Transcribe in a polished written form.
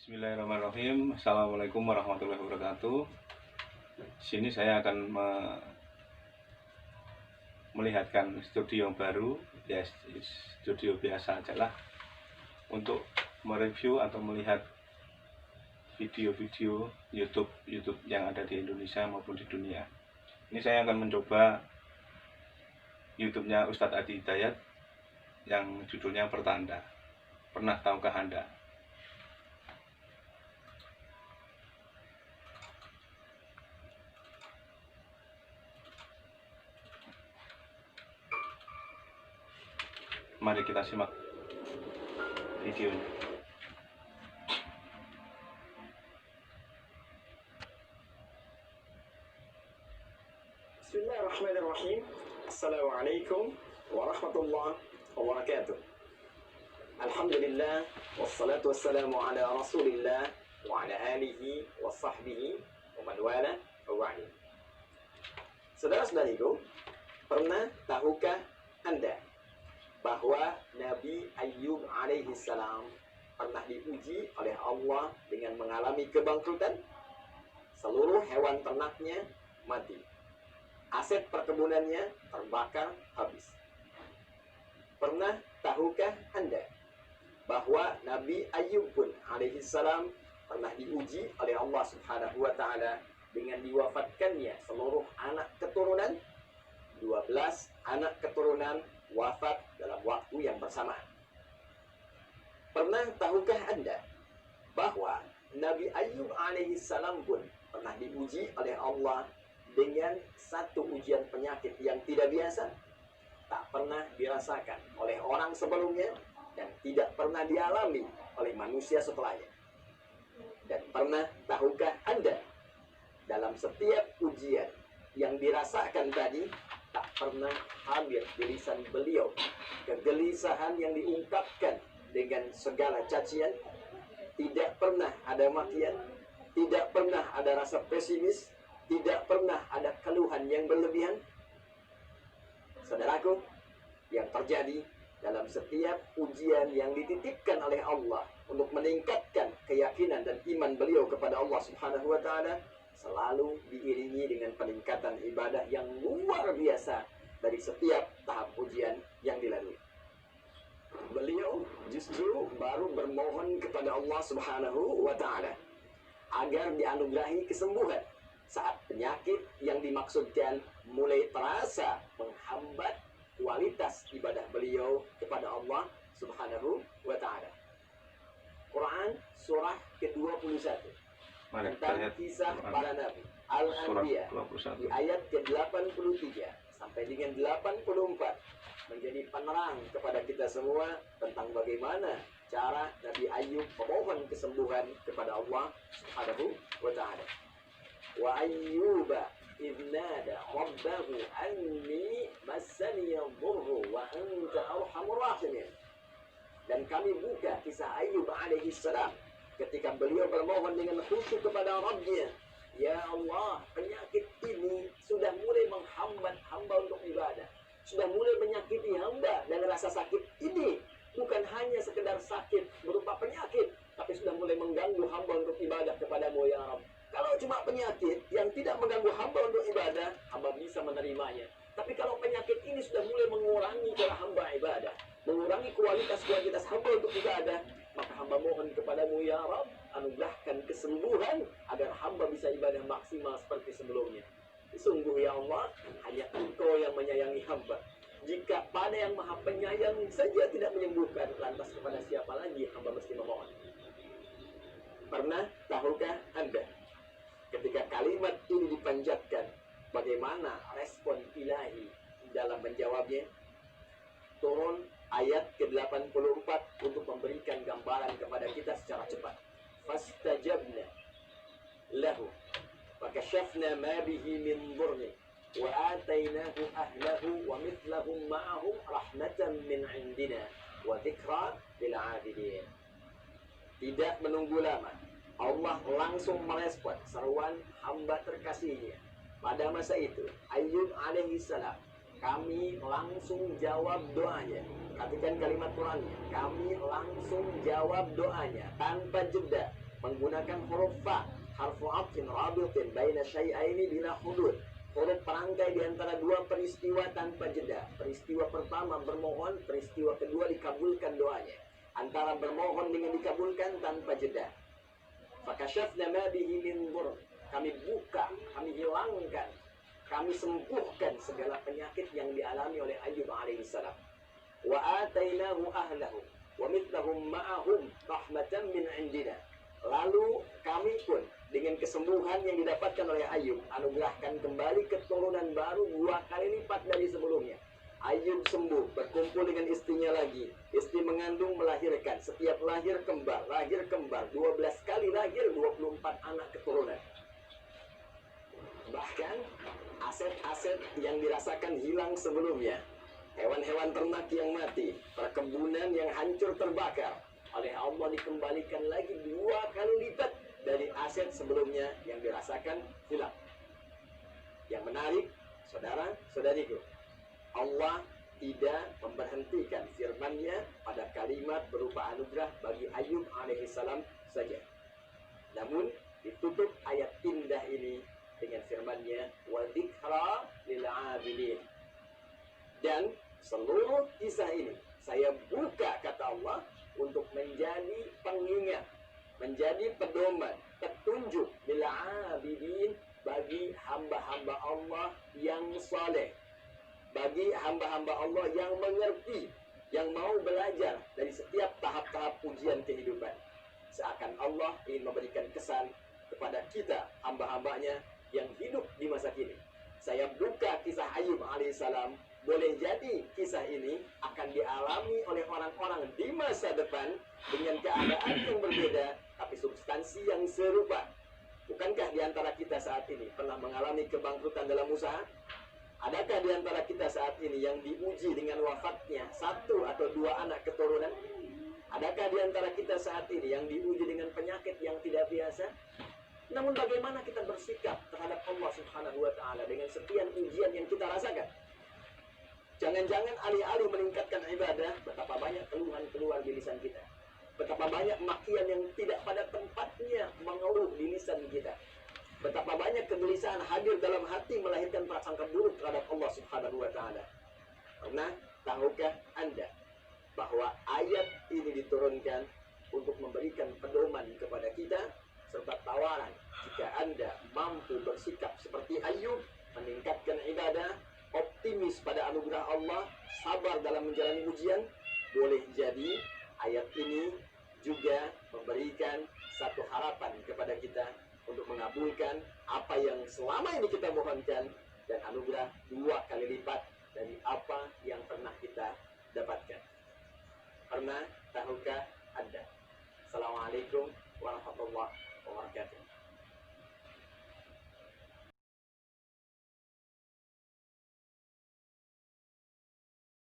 Bismillahirrahmanirrahim. Assalamualaikum warahmatullahi wabarakatuh. Sini saya akan melihatkan studio baru, ya studio biasa aja lah, untuk mereview atau melihat video-video YouTube yang ada di Indonesia maupun di dunia. Ini saya akan mencoba YouTube-nya Ustadz Adi Hidayat yang judulnya Pertanda. Pernah tahukah Anda? Mari kita simak videonya. Bismillahirrahmanirrahim. Assalamualaikum warahmatullahi wabarakatuh. Alhamdulillah, wassalatu wassalamu ala rasulillah wa ala alihi wa sahbihi wa man wala wa ba'd. Saudara-saudariku, pernah tahukah Anda bahwa Nabi Ayyub alaihi salam pernah diuji oleh Allah dengan mengalami kebangkrutan? Seluruh hewan ternaknya mati, aset perkebunannya terbakar habis. Pernah tahukah Anda bahwa Nabi Ayyub pun alaihi salam pernah diuji oleh Allah Subhanahu wa taala dengan diwafatkannya seluruh anak keturunan? 12 anak keturunan wafat dalam waktu yang bersamaan. Pernah tahukah Anda bahwa Nabi Ayyub alaihi salam pun pernah diuji oleh Allah dengan satu ujian penyakit yang tidak biasa, tak pernah dirasakan oleh orang sebelumnya dan tidak pernah dialami oleh manusia setelahnya. Dan pernah tahukah Anda, dalam setiap ujian yang dirasakan tadi, tak pernah hadir di lisan beliau kegelisahan yang diungkapkan dengan segala cacian, tidak pernah ada makian, tidak pernah ada rasa pesimis, tidak pernah ada keluhan yang berlebihan. Saudaraku, yang terjadi dalam setiap ujian yang dititipkan oleh Allah untuk meningkatkan keyakinan dan iman beliau kepada Allah Subhanahu wa taala selalu diiringi dengan peningkatan ibadah yang luar biasa dari setiap tahap ujian yang dilalui. Beliau justru baru bermohon kepada Allah Subhanahu wa taala agar dianugerahi kesembuhan saat penyakit yang dimaksudkan mulai terasa menghambat kualitas ibadah beliau kepada Allah Subhanahu wa taala. Quran surah ke-21 tentang kisah para nabi Al-Anbiya di ayat ke-83 sampai dengan 84 menjadi penerang kepada kita semua tentang bagaimana cara Nabi Ayyub memohon kesembuhan kepada Allah Subhanahu wa taala. Wa ayyuba idh nada rabbahu anni massani yadhurru wa anta arhamur rahimin. Dan kami buka kisah Ayyub alaihi salam ketika beliau bermohon dengan khusyuk kepada Rabbnya, ya Allah, penyakit ini sudah mulai menghambat hamba untuk ibadah, sudah mulai menyakiti hamba, dan rasa sakit ini bukan hanya sekedar sakit berupa penyakit, tapi sudah mulai mengganggu hamba untuk ibadah kepadamu ya Rabb. Kalau cuma penyakit yang tidak mengganggu hamba untuk ibadah, hamba bisa menerimanya. Tapi kalau penyakit ini sudah mulai mengurangi cara hamba ibadah, mengurangi kualitas hamba untuk ibadah, maka hamba mohon kepadamu ya Rabb, anugerahkan kesembuhan agar hamba bisa ibadah maksimal seperti sebelumnya. Sungguh ya Allah, hanya Engkau yang menyayangi hamba. Jika pada yang maha penyayang saja tidak menyembuhkan, lantas kepada siapa lagi hamba mesti memohon? Pernah tahukah Anda ketika kalimat ini dipanjatkan, bagaimana respon ilahi dalam menjawabnya? Turun ayat ke-84 untuk memberikan gambaran kepada kita secara cepat. Fastajabna lahu fakashafna ma bihi min dhurri wa atainahu ahlahu wa mithlahum ma'ahum rahmatan min indina wa dzikra lil 'abidin. Tidak menunggu lama, Allah langsung merespon seruan hamba terkasihnya. Pada masa itu Ayyub alaihi salam, kami langsung jawab doanya. Perhatikan kalimat Qurannya, kami langsung jawab doanya tanpa jeda, menggunakan huruf fa, harfu atfin rabitin baina syai'aini bila hudud. Huruf perangkai di antara dua peristiwa tanpa jeda. Peristiwa pertama bermohon, peristiwa kedua dikabulkan doanya. Antara bermohon dengan dikabulkan tanpa jeda. Fakashafna ma bihi min dhur. Kami buka, kami hilangkan, kami sembuhkan segala penyakit yang dialami oleh Ayyub alaihissalam. Wa atainahu ahlahu wa mithlahum ma'ahum rahmatan min indina. Lalu kami pun dengan kesembuhan yang didapatkan oleh Ayyub anugerahkan kembali keturunan baru 2 kali lipat dari sebelumnya. Ayyub sembuh, berkumpul dengan istrinya lagi. Istri mengandung, melahirkan. Setiap lahir kembar, 12 kali lahir, 24 anak keturunan. Bahkan aset-aset yang dirasakan hilang sebelumnya, hewan-hewan ternak yang mati, perkebunan yang hancur terbakar, oleh Allah dikembalikan lagi 2 kali lipat dari aset sebelumnya yang dirasakan hilang. Yang menarik, saudara-saudariku, Allah tidak memberhentikan firman-Nya pada kalimat berupa anugerah bagi Ayyub alaihissalam saja. Namun ditutup ayat indah ini dengan firman-Nya wa dzikra lil 'abidin. Dan seluruh kisah ini saya buka, kata Allah, untuk menjadi pengingat, menjadi pedoman, petunjuk lil 'abidin bagi hamba-hamba Allah yang saleh, bagi hamba-hamba Allah yang mengerti, yang mau belajar dari setiap tahap-tahap ujian kehidupan. Seakan Allah ingin memberikan kesan kepada kita, hamba-hambanya yang hidup di masa kini. Saya buka kisah Ayyub alaihissalam. Boleh jadi kisah ini akan dialami oleh orang-orang di masa depan dengan keadaan yang berbeda, tapi substansi yang serupa. Bukankah di antara kita saat ini pernah mengalami kebangkrutan dalam usaha? Adakah di antara kita saat ini yang diuji dengan wafatnya 1 atau 2 anak keturunan? Adakah di antara kita saat ini yang diuji dengan penyakit yang tidak biasa? Namun bagaimana kita bersikap terhadap Allah Subhanahu wa Ta'ala dengan sekian ujian yang kita rasakan? Jangan-jangan alih-alih meningkatkan ibadah, betapa banyak keluhan keluar di lisan kita. Betapa banyak makian yang tidak pada tempatnya mengeluh di lisan kita. Betapa banyak kegelisahan hadir dalam hati melahirkan prasangka buruk terhadap Allah Subhanahu wa Ta'ala. Karena tahukah Anda bahwa ayat ini diturunkan untuk memberikan pedoman kepada kita serta tawaran jika Anda mampu bersikap seperti Ayyub, meningkatkan ibadah, optimis pada anugerah Allah, sabar dalam menjalani ujian, boleh jadi ayat ini juga memberikan satu harapan kepada kita untuk mengabulkan apa yang selama ini kita mohonkan dan anugerah 2 kali lipat dari apa yang pernah kita dapatkan. Pernah tahukah Anda? Assalamualaikum